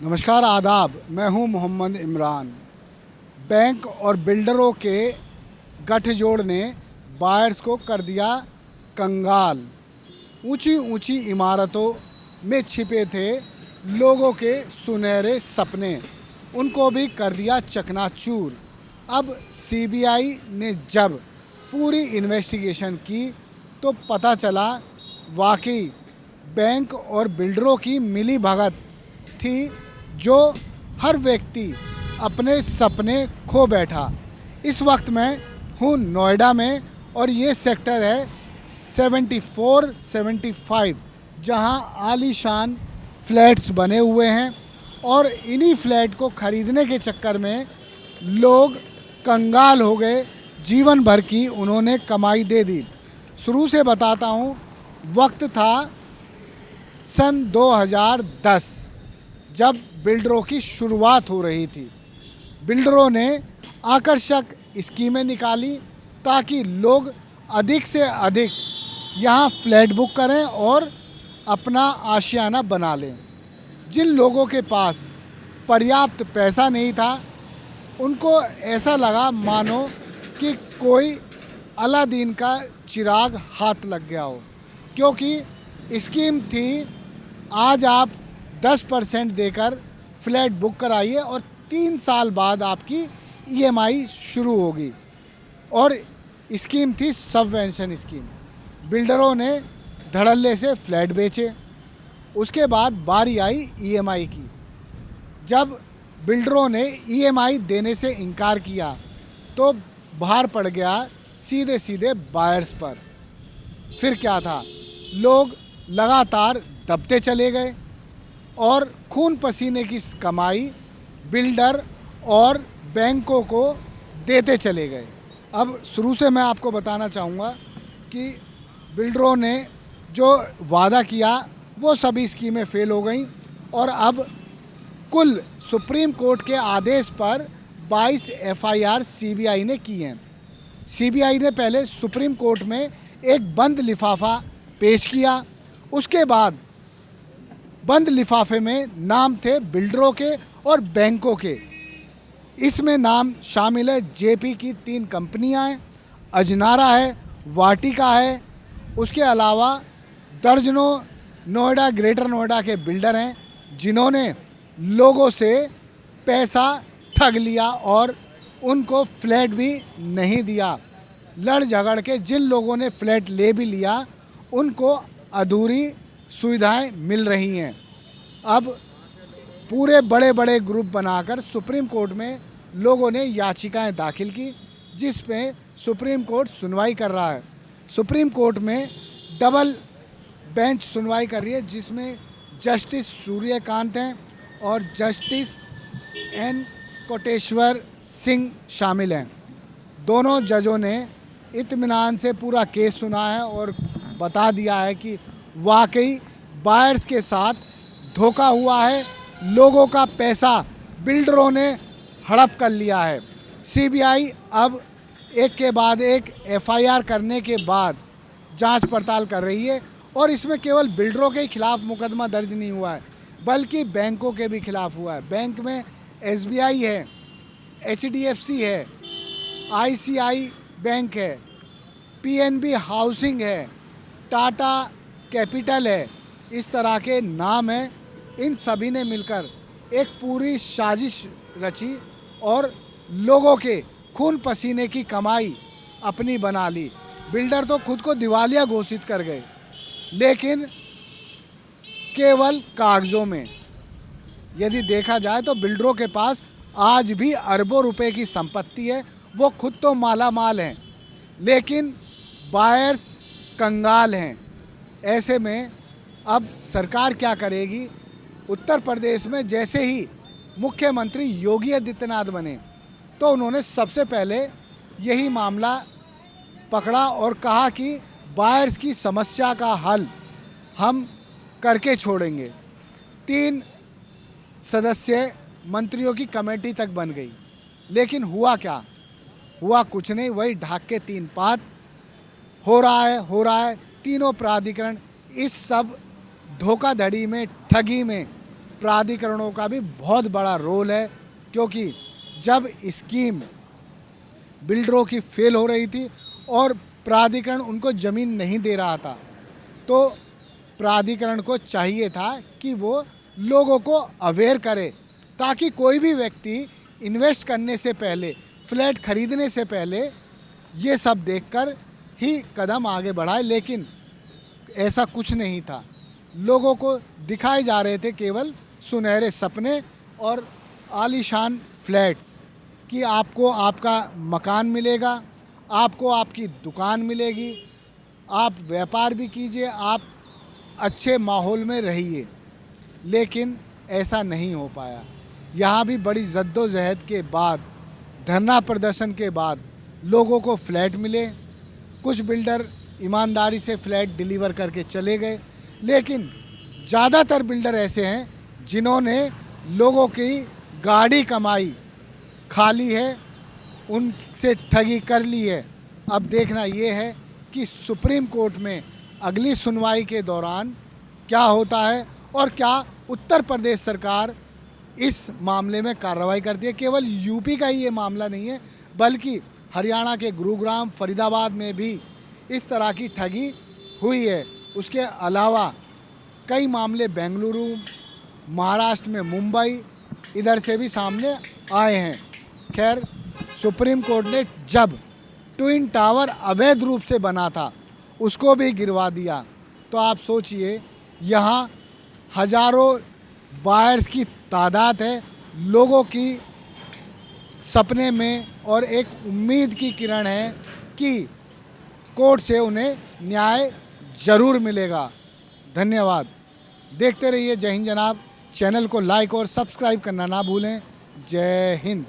नमस्कार आदाब। मैं हूं मोहम्मद इमरान। बैंक और बिल्डरों के गठजोड़ ने बायर्स को कर दिया कंगाल। ऊंची ऊंची इमारतों में छिपे थे लोगों के सुनहरे सपने, उनको भी कर दिया चकनाचूर। अब सीबीआई ने जब पूरी इन्वेस्टिगेशन की तो पता चला वाकई बैंक और बिल्डरों की मिली भगत थी, जो हर व्यक्ति अपने सपने खो बैठा। इस वक्त मैं हूँ नोएडा में और ये सेक्टर है 74-75, जहाँ आलीशान फ्लैट्स बने हुए हैं और इन्हीं फ्लैट को ख़रीदने के चक्कर में लोग कंगाल हो गए। जीवन भर की उन्होंने कमाई दे दी। शुरू से बताता हूँ, वक्त था सन 2010, जब बिल्डरों की शुरुआत हो रही थी। बिल्डरों ने आकर्षक स्कीमें निकाली ताकि लोग अधिक से अधिक यहाँ फ्लैट बुक करें और अपना आशियाना बना लें। जिन लोगों के पास पर्याप्त पैसा नहीं था, उनको ऐसा लगा मानो कि कोई अलादीन का चिराग हाथ लग गया हो, क्योंकि स्कीम थी आज आप 10% देकर फ्लैट बुक कराइए और 3 साल बाद आपकी ईएमआई शुरू होगी। और स्कीम थी सबवेंशन स्कीम। बिल्डरों ने धड़ल्ले से फ्लैट बेचे। उसके बाद बारी आई ईएमआई की। जब बिल्डरों ने ईएमआई देने से इनकार किया तो भार पड़ गया सीधे सीधे बायर्स पर। फिर क्या था, लोग लगातार दबते चले गए और खून पसीने की कमाई बिल्डर और बैंकों को देते चले गए। अब शुरू से मैं आपको बताना चाहूँगा कि बिल्डरों ने जो वादा किया वो सभी स्कीमें फेल हो गई और अब कुल सुप्रीम कोर्ट के आदेश पर 22 एफआईआर सीबीआई ने की हैं। सीबीआई ने पहले सुप्रीम कोर्ट में एक बंद लिफाफा पेश किया। उसके बाद बंद लिफाफे में नाम थे बिल्डरों के और बैंकों के। इसमें नाम शामिल है जेपी की 3 कंपनियां हैं, अजनारा है, वाटिका है। उसके अलावा दर्जनों नोएडा, ग्रेटर नोएडा के बिल्डर हैं जिन्होंने लोगों से पैसा ठग लिया और उनको फ्लैट भी नहीं दिया। लड़ झगड़ के जिन लोगों ने फ्लैट ले भी लिया, उनको अधूरी सुविधाएं मिल रही हैं। अब पूरे बड़े बड़े ग्रुप बनाकर सुप्रीम कोर्ट में लोगों ने याचिकाएं दाखिल की, जिसमें सुप्रीम कोर्ट सुनवाई कर रहा है। सुप्रीम कोर्ट में डबल बेंच सुनवाई कर रही है, जिसमें जस्टिस सूर्यकांत हैं और जस्टिस एन कोटेश्वर सिंह शामिल हैं। दोनों जजों ने इत्मीनान से पूरा केस सुना है और बता दिया है कि वाकई बायर्स के साथ धोखा हुआ है। लोगों का पैसा बिल्डरों ने हड़प कर लिया है। सीबीआई अब एक के बाद एक एफआईआर करने के बाद जांच पड़ताल कर रही है और इसमें केवल बिल्डरों के खिलाफ मुकदमा दर्ज नहीं हुआ है, बल्कि बैंकों के भी खिलाफ हुआ है। बैंक में एसबीआई है, एचडीएफसी है, आईसीआई बैंक है, पीएनबी हाउसिंग है, टाटा कैपिटल है। इस तरह के नाम हैं। इन सभी ने मिलकर एक पूरी साजिश रची और लोगों के खून पसीने की कमाई अपनी बना ली। बिल्डर तो खुद को दिवालिया घोषित कर गए, लेकिन केवल कागजों में। यदि देखा जाए तो बिल्डरों के पास आज भी अरबों रुपए की संपत्ति है। वो खुद तो माला माल हैं, लेकिन बायर्स कंगाल हैं। ऐसे में अब सरकार क्या करेगी? उत्तर प्रदेश में जैसे ही मुख्यमंत्री योगी आदित्यनाथ बने तो उन्होंने सबसे पहले यही मामला पकड़ा और कहा कि बायर्स की समस्या का हल हम करके छोड़ेंगे। 3 सदस्य मंत्रियों की कमेटी तक बन गई, लेकिन हुआ क्या? हुआ कुछ नहीं, वही ढाक के 3 पात हो रहा है। तीनों प्राधिकरण इस सब धोखाधड़ी में, ठगी में प्राधिकरणों का भी बहुत बड़ा रोल है, क्योंकि जब स्कीम बिल्डरों की फेल हो रही थी और प्राधिकरण उनको ज़मीन नहीं दे रहा था, तो प्राधिकरण को चाहिए था कि वो लोगों को अवेयर करे, ताकि कोई भी व्यक्ति इन्वेस्ट करने से पहले, फ्लैट खरीदने से पहले ये सब देखकर ही कदम आगे बढ़ाए। लेकिन ऐसा कुछ नहीं था, लोगों को दिखाए जा रहे थे केवल सुनहरे सपने और आलीशान फ्लैट्स कि आपको आपका मकान मिलेगा, आपको आपकी दुकान मिलेगी, आप व्यापार भी कीजिए, आप अच्छे माहौल में रहिए। लेकिन ऐसा नहीं हो पाया। यहाँ भी बड़ी जद्दोजहद के बाद, धरना प्रदर्शन के बाद लोगों को फ्लैट मिले। कुछ बिल्डर ईमानदारी से फ्लैट डिलीवर करके चले गए, लेकिन ज़्यादातर बिल्डर ऐसे हैं जिन्होंने लोगों की गाड़ी कमाई खा ली है, उनसे ठगी कर ली है। अब देखना ये है कि सुप्रीम कोर्ट में अगली सुनवाई के दौरान क्या होता है और क्या उत्तर प्रदेश सरकार इस मामले में कार्रवाई करती है। केवल यूपी का ही ये मामला नहीं है, बल्कि हरियाणा के गुरुग्राम, फरीदाबाद में भी इस तरह की ठगी हुई है। उसके अलावा कई मामले बेंगलुरु, महाराष्ट्र में मुंबई, इधर से भी सामने आए हैं। खैर, सुप्रीम कोर्ट ने जब ट्विन टावर अवैध रूप से बना था उसको भी गिरवा दिया, तो आप सोचिए यहाँ हजारों बायर्स की तादाद है, लोगों की सपने में और एक उम्मीद की किरण है कि कोर्ट से उन्हें न्याय ज़रूर मिलेगा। धन्यवाद। देखते रहिए जय हिंद जनाब। चैनल को लाइक और सब्सक्राइब करना ना भूलें। जय हिंद।